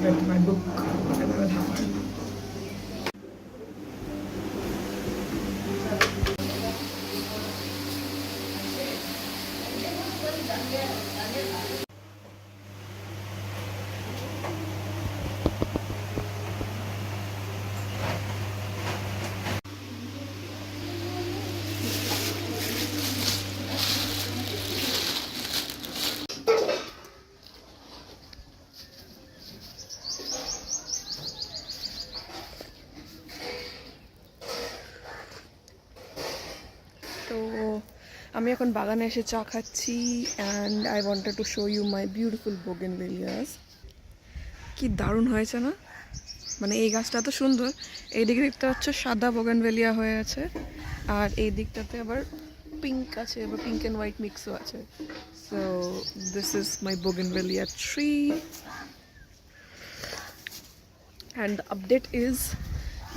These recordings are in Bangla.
with my book and I will have fun. তো আমি এখন বাগানে এসে চা খাচ্ছি and I wanted to show you my beautiful bougainvilleas. কি দারুণ হয়েছে না? মানে এই গাছটা এত সুন্দর। এই দিকে দেখতে হচ্ছে সাদা বোগেনভেলিয়া হয়ে আছে, আর এই দিকটাতে আবার পিঙ্ক আছে, আবার পিঙ্ক অ্যান্ড হোয়াইট মিক্সও আছে। So this is my bougainvillea tree and update is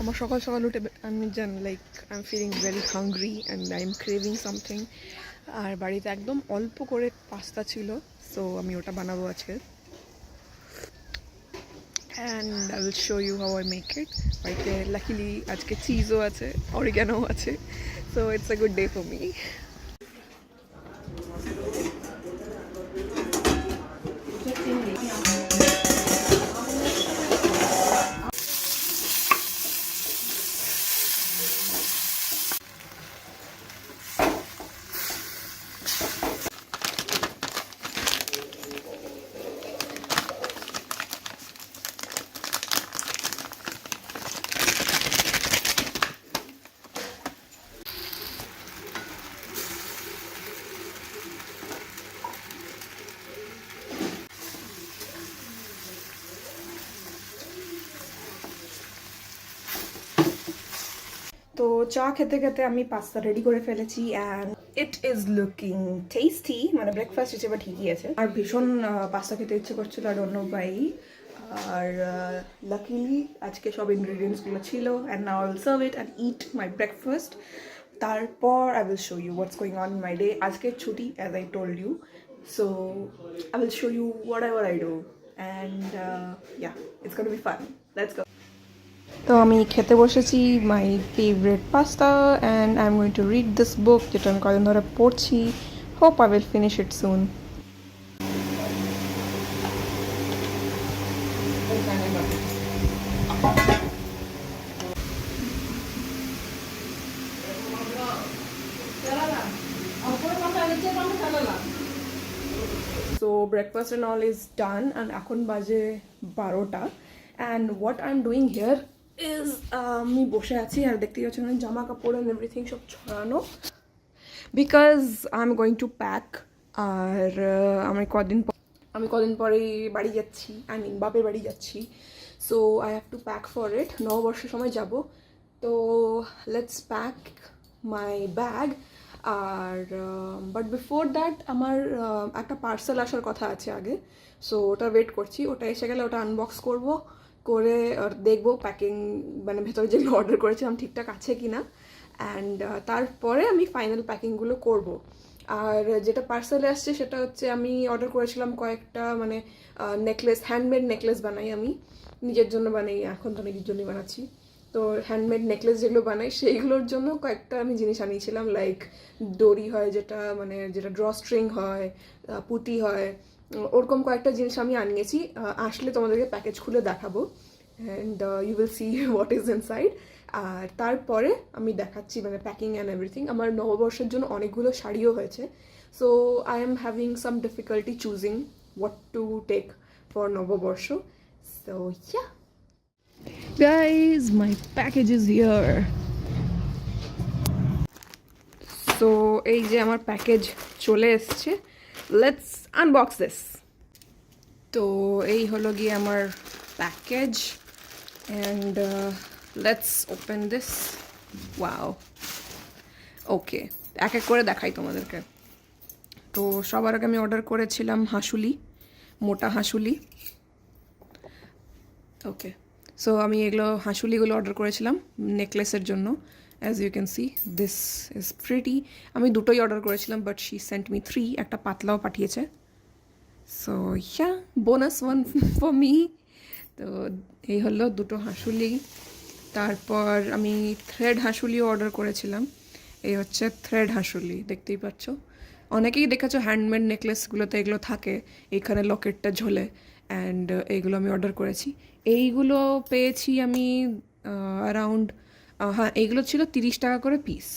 আমার সকাল সকাল উঠে আমি জান like I am feeling very hungry and I am craving something. আর বাড়িতে একদম অল্প করে পাস্তা ছিল, সো আমি ওটা বানাবো আজকে and I will show you how I make it. বাড়িতে লাকিলি আজকে চিজও আছে, অরিগ্যানোও আছে, so it's a good day for me. তো চা খেতে খেতে আমি পাস্তা রেডি করে ফেলেছি and it is looking tasty. মানে ব্রেকফাস্ট হিসেবে ঠিকই আছে। আর ভীষণ পাস্তা খেতে ইচ্ছে করছিল, আর অন্য বাই। আর লাকিলি আজকে সব ইনগ্রিডিয়েন্টসগুলো ছিল and now I will serve it and eat my breakfast. তারপর I will show you what's going on my day. আজকে ছুটি as I told you, so I will show you whatever I do and yeah it's gonna be fun. Let's go. তো আমি খেতে বসেছি my favourite pasta and I am going to read this book, যেটা আমি কদিন ধরে পড়ছি। Hope I will finish it soon. So breakfast and all is done and এখন বাজে 12টা and what I'm doing here is আমি বসে আছি আর দেখতে পাচ্ছি মানে জামা কাপড় and everything সব ছড়ানো because I'm going to pack। আর আমি কদিন পরেই বাড়ি যাচ্ছি, আই মিন বাপের বাড়ি যাচ্ছি, so I have to pack for it. নববর্ষের সময় যাব, তো লেটস প্যাক মাই ব্যাগ। আর বাট বিফোর দ্যাট আমার একটা পার্সেল আসার কথা আছে আগে, সো ওটা ওয়েট করছি। ওটা এসে গেলে ওটা আনবক্স করব, করে আর দেখবো প্যাকিং মানে ভেতরে যেগুলো অর্ডার করেছিলাম ঠিকঠাক আছে কি না, অ্যান্ড তারপরে আমি ফাইনাল প্যাকিংগুলো করব। আর যেটা পার্সেলে আসছে সেটা হচ্ছে আমি অর্ডার করেছিলাম কয়েকটা মানে নেকলেস, হ্যান্ডমেড নেকলেস বানাই আমি, নিজের জন্য বানাই, এখন তো নিজের জন্যই বানাচ্ছি। তো হ্যান্ডমেড নেকলেস যেগুলো বানাই সেইগুলোর জন্য কয়েকটা আমি জিনিস আনিয়েছিলাম, লাইক দড়ি হয় যেটা মানে যেটা ড্র স্ট্রিং হয়, পুঁতি হয়, ওরকম কয়েকটা জিনিস আমি আনিয়েছি। আসলে তোমাদেরকে প্যাকেজ খুলে দেখাবো and you will see what is inside. আর তারপরে আমি দেখাচ্ছি মানে প্যাকিং অ্যান্ড এভরিথিং। আমার নববর্ষের জন্য অনেকগুলো শাড়িও হয়েছে, so I am having some difficulty choosing what to take for Noboborsho. So yeah guys, my package is here. So এই যে আমার প্যাকেজ চলে এসছে, লেটস আনবক্স দিস। তো এই হলো গিয়ে আমার package and let's open this. Wow, okay, এক এক করে দেখাই তোমাদেরকে। তো সবার আগে আমি অর্ডার করেছিলাম হাঁসুলি, মোটা হাঁসুলি। ওকে, সো আমি এগুলো হাঁসুলিগুলো অর্ডার করেছিলাম নেকলেসের জন্য। As you can see this is pretty. আমি দুটোই অর্ডার করেছিলাম, বাট শি সেন্ট মি 3, একটা পাতলাও পাঠিয়েছে। So yeah, bonus one for me. তো এই হলো দুটো হাঁসুলি। তারপর আমি থ্রেড হাঁসুলিও অর্ডার করেছিলাম। এই হচ্ছে থ্রেড হাঁসুলি, দেখতেই পাচ্ছ। অনেকেই দেখেছো হ্যান্ডমেড নেকলেসগুলোতে এগুলো থাকে, এখানে লকেটটা ঝোলে, অ্যান্ড এইগুলো আমি অর্ডার করেছি। এইগুলো পেয়েছি আমি অ্যারাউন্ড, হ্যাঁ এইগুলো ছিল 30 টাকা করে পিস।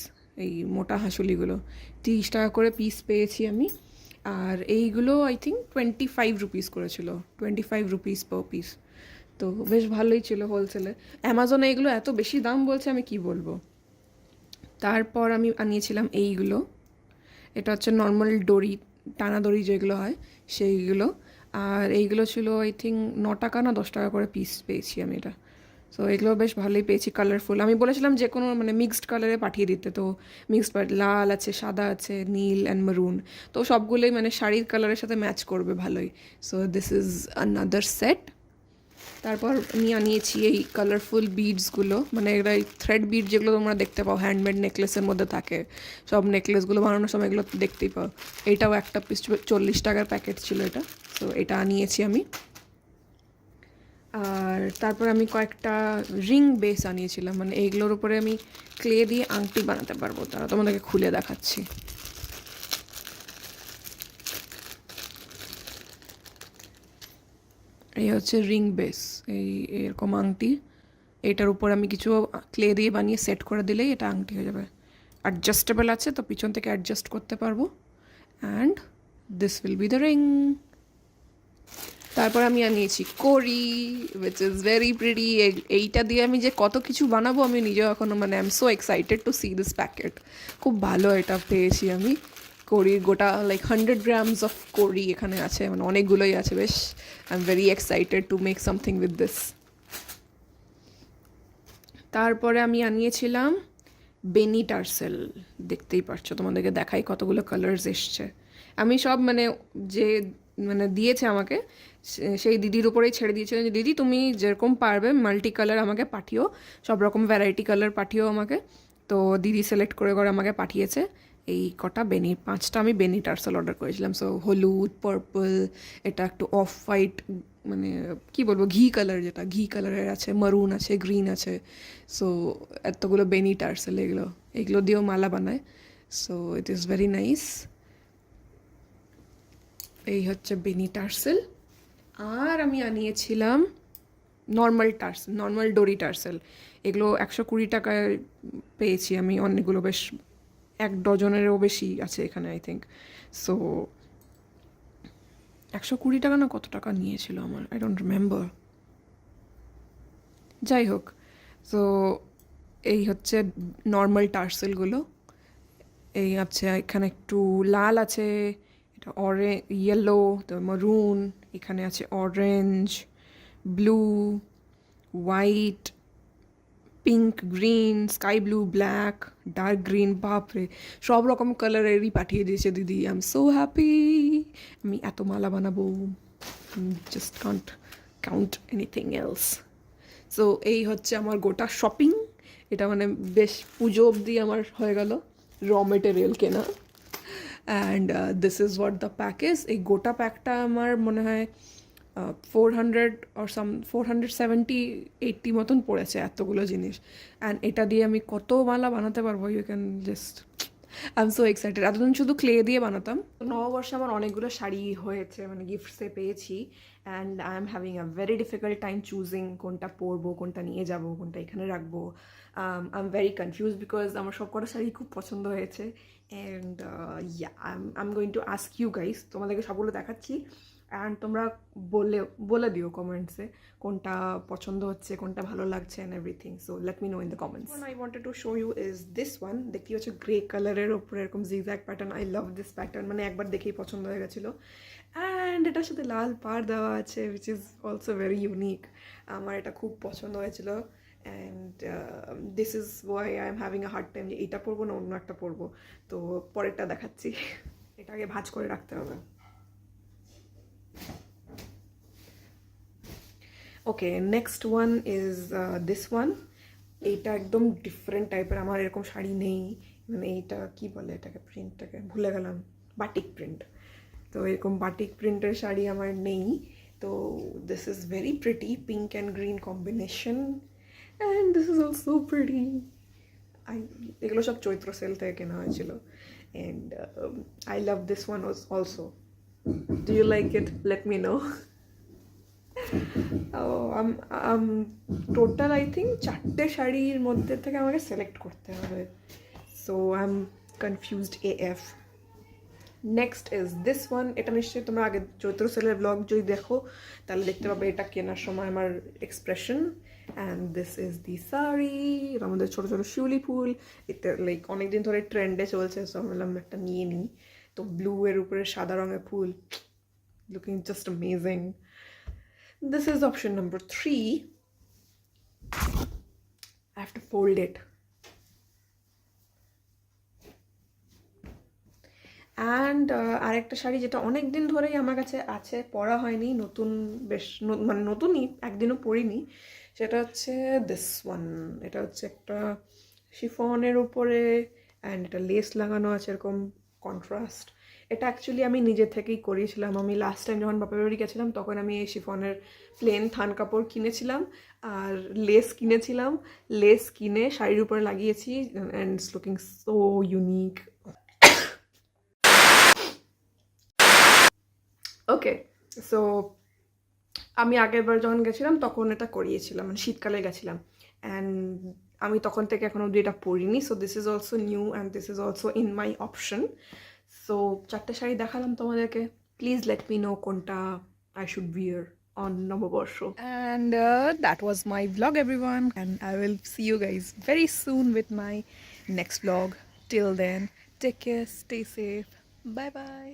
এই মোটা হাঁসুলিগুলো 30 টাকা করে পিস পেয়েছি আমি। আর এইগুলো আই থিঙ্ক 25 রুপিস করেছিল, 25 রুপিস পার পিস। তো বেশ ভালোই ছিল হোলসেলে। অ্যামাজনে এগুলো এত বেশি দাম বলছে, আমি কি বলবো। তারপর আমি আনিয়েছিলাম এইগুলো। এটা হচ্ছে নর্মাল দড়ি, টানা দড়ি যেগুলো হয় সেইগুলো। আর এইগুলো ছিল আই থিঙ্ক 9 টাকা না 10 টাকা করে পিস পেয়েছি আমি এটা। সো এগুলো বেশ ভালোই পেয়েছি, কালারফুল। আমি বলেছিলাম যে কোনো মানে মিক্সড কালারে পাঠিয়ে দিতে, তো মিক্সড লাল আছে, সাদা আছে, নীল অ্যান্ড মারুন। তো সবগুলোই মানে শাড়ির কালারের সাথে ম্যাচ করবে ভালোই। So this is another set. তারপর আমি আনিয়েছি এই কালারফুল বিডসগুলো, মানে এগুলো থ্রেড বিড যেগুলো তোমরা দেখতে পাও হ্যান্ডমেড নেকলেসের মধ্যে থাকে, সব নেকলেসগুলো বানানোর সময় এগুলো দেখতেই পাও। এটাও একটা পিস 40 টাকার প্যাকেট ছিল এটা। তো এটা আনিয়েছি আমি। আর তারপর আমি কয়েকটা রিং বেস আনিয়েছিলাম, মানে এইগুলোর উপরে আমি ক্লে দিয়ে আংটি বানাতে পারবো। তারা তোমাদেরকে খুলে দেখাচ্ছি। এই হচ্ছে রিং বেস, এই এরকম আংটি। এটার উপর আমি কিছু ক্লে দিয়ে বানিয়ে সেট করে দিলেই এটা আংটি হয়ে যাবে। অ্যাডজাস্টেবল আছে, তো পিছন থেকে অ্যাডজাস্ট করতে পারবো। And this will be the ring. তারপর আমি আনিয়েছি কড়ি, উইচ ইজ ভেরি প্রিটি। এইটা দিয়ে আমি যে কত কিছু বানাবো আমি নিজেও এখনও মানে I am so excited to C this packet. খুব ভালো এটা পেয়েছি আমি। কড়ির গোটা লাইক 100 গ্রামস অফ কড়ি এখানে আছে, মানে অনেকগুলোই আছে বেশ। I am very excited to make something with this. তারপরে আমি আনিয়েছিলাম বেনি টার্সেল। দেখতেই পারছো, তোমাদেরকে দেখাই কতগুলো কালার্স এসছে। আমি সব মানে যে মানে দিয়েছে আমাকে সেই দিদির উপরেই ছেড়ে দিয়েছিলেন যে দিদি তুমি যেরকম পারবে মাল্টি কালার আমাকে পাঠিও, সব রকম ভ্যারাইটি কালার পাঠিও আমাকে। তো দিদি সিলেক্ট করে করে আমাকে পাঠিয়েছে এই কটা বেনি, 5টা আমি বেনি টার্সেল অর্ডার করেছিলাম। সো হলুদ, পার্পল, এটা একটু অফ হোয়াইট, মানে কি বলবো ঘি কালার, যেটা ঘি কালারের আছে, মারুন আছে, গ্রিন আছে। সো এতগুলো বেনি টার্সেল, এগুলো দিয়েও মালা বানায়। So it is very nice. এই হচ্ছে বেনি টার্সেল। আর আমি আনিয়েছিলাম নর্মাল ডোরি টার্সেল। এগুলো 120 টাকায় পেয়েছি আমি অনেকগুলো, বেশ 1 ডজনেরও বেশি আছে এখানে আই থিঙ্ক। সো 120 টাকা না কত টাকা নিয়েছিল আমার, আই ডোন্ট রিমেম্বার। যাই হোক, সো এই হচ্ছে নর্মাল টার্সেলগুলো। এই আছে, এখানে একটু লাল আছে, এটা ইয়েলো, তো মারুন, এখানে আছে orange, blue, white, pink, green, sky blue, black, dark green. বাপরে, সব রকম কালারেরই পাঠিয়ে দিয়েছে দিদি। I am so happy. আমি এত মালা বানাবো, just Kant count anything else. So এই হচ্ছে আমার গোটা শপিং। এটা মানে বেশ পুজো অবধি আমার হয়ে গেল র মেটেরিয়াল কেনা। And this is what the pack is. এই গোটা প্যাকটা আমার মনে হয় 400 অর 470-80 মতন পড়েছে, এতগুলো জিনিস। অ্যান্ড এটা দিয়ে আমি কত মালা বানাতে পারবো, you can just, I am so excited. এতদিন শুধু ক্লে দিয়ে বানাতাম। নববর্ষে আমার অনেকগুলো শাড়ি হয়েছে, মানে গিফটসে পেয়েছি। And I am having a very difficult time choosing কোনটা পরবো, কোনটা নিয়ে যাব, কোনটা এখানে রাখবো। I am very confuse because আমার সব কটা শাড়ি খুব পছন্দ হয়েছে। And yeah, I am going to ask you guys, তোমাদেরকে সবগুলো দেখাচ্ছি। অ্যান্ড তোমরা বলে দিও কমেন্টসে কোনটা পছন্দ হচ্ছে, কোনটা ভালো লাগছে and everything. So let me know in the comments. I wanted to show you is this one. দেখতে হচ্ছে গ্রে কালারের ওপরে এরকম zigzag pattern. I love this pattern, মানে একবার দেখেই পছন্দ হয়ে গেছিলো। অ্যান্ড এটার সাথে লাল পাড় দেওয়া আছে, which is also very unique. আমার এটা খুব পছন্দ হয়েছিল। And this is Y I am having a hard time যে এইটা পরবো না অন্য একটা পরবো। তো পরেরটা দেখাচ্ছি। এটা আগে ভাঁজ করে রাখতে হবে। Okay, next one is this one. এইটা একদম ডিফারেন্ট টাইপের, আমার এরকম শাড়ি নেই। মানে এইটা কি বলে এটাকে, প্রিন্টটাকে ভুলে গেলাম, বাটিক প্রিন্ট। তো এরকম বাটিক প্রিন্টের শাড়ি আমার নেই। So this is very pretty, pink and green combination, and this is also pretty. এগুলো সব চৈত্র সেল থেকে কেনা হয়েছিল, and I love this one also. Do you like it? Let me know. Total I think 4টে শাড়ির মধ্যে থেকে আমাকে সিলেক্ট করতে হবে, so I am confused AF. Next is this one. এটা নিশ্চয়ই তোমরা আগে চৈত্র সেলের ব্লগ যদি দেখো তাহলে দেখতে পাবে এটা কেনার সময় আমার expression. And this is the sari. এর মধ্যে ছোটো ছোটো শিউলি ফুল. এটা লাইক অনেকদিন ধরে ট্রেন্ডে চলছে, সো আমি বললাম একটা নিয়ে নিই. তো ব্লু এর উপরে সাদা রঙের ফুল, looking just amazing. This is option number 3. I have to fold it. And আরেকটা শাড়ি যেটা অনেক দিন ধরেই আমার কাছে আছে, পরা হয়নি, নতুন বেশ মানে নতুনই, একদিনও পরিনি, সেটা হচ্ছে দিস ওয়ান. এটা হচ্ছে একটা শিফনের উপরে অ্যান্ড এটা লেস লাগানো আছে এরকম কন্ট্রাস্ট. এটা অ্যাকচুয়ালি আমি নিজে থেকেই করিয়েছিলাম. আমি লাস্ট টাইম যখন বাপের বাড়ি গেছিলাম তখন আমি এই শিফনের প্লেন থান কাপড় কিনেছিলাম আর লেস কিনেছিলাম. লেস কিনে শাড়ির উপরে লাগিয়েছি and it's looking so unique. Okay, so আমি আগের বার যখন গেছিলাম তখন এটা করিয়েছিলাম, মানে শীতকালে গেছিলাম, অ্যান্ড আমি তখন থেকে এখন অবধি এটা পরিনি. So this is also new and this is also in my option. So 4টে শাড়ি দেখালাম তোমাদেরকে. প্লিজ লেট মি নো কোনটা I should bear on Navabarsho. And that was my vlog, everyone, and I will see you guys very soon with my next vlog. Till then, take care, stay safe, bye bye.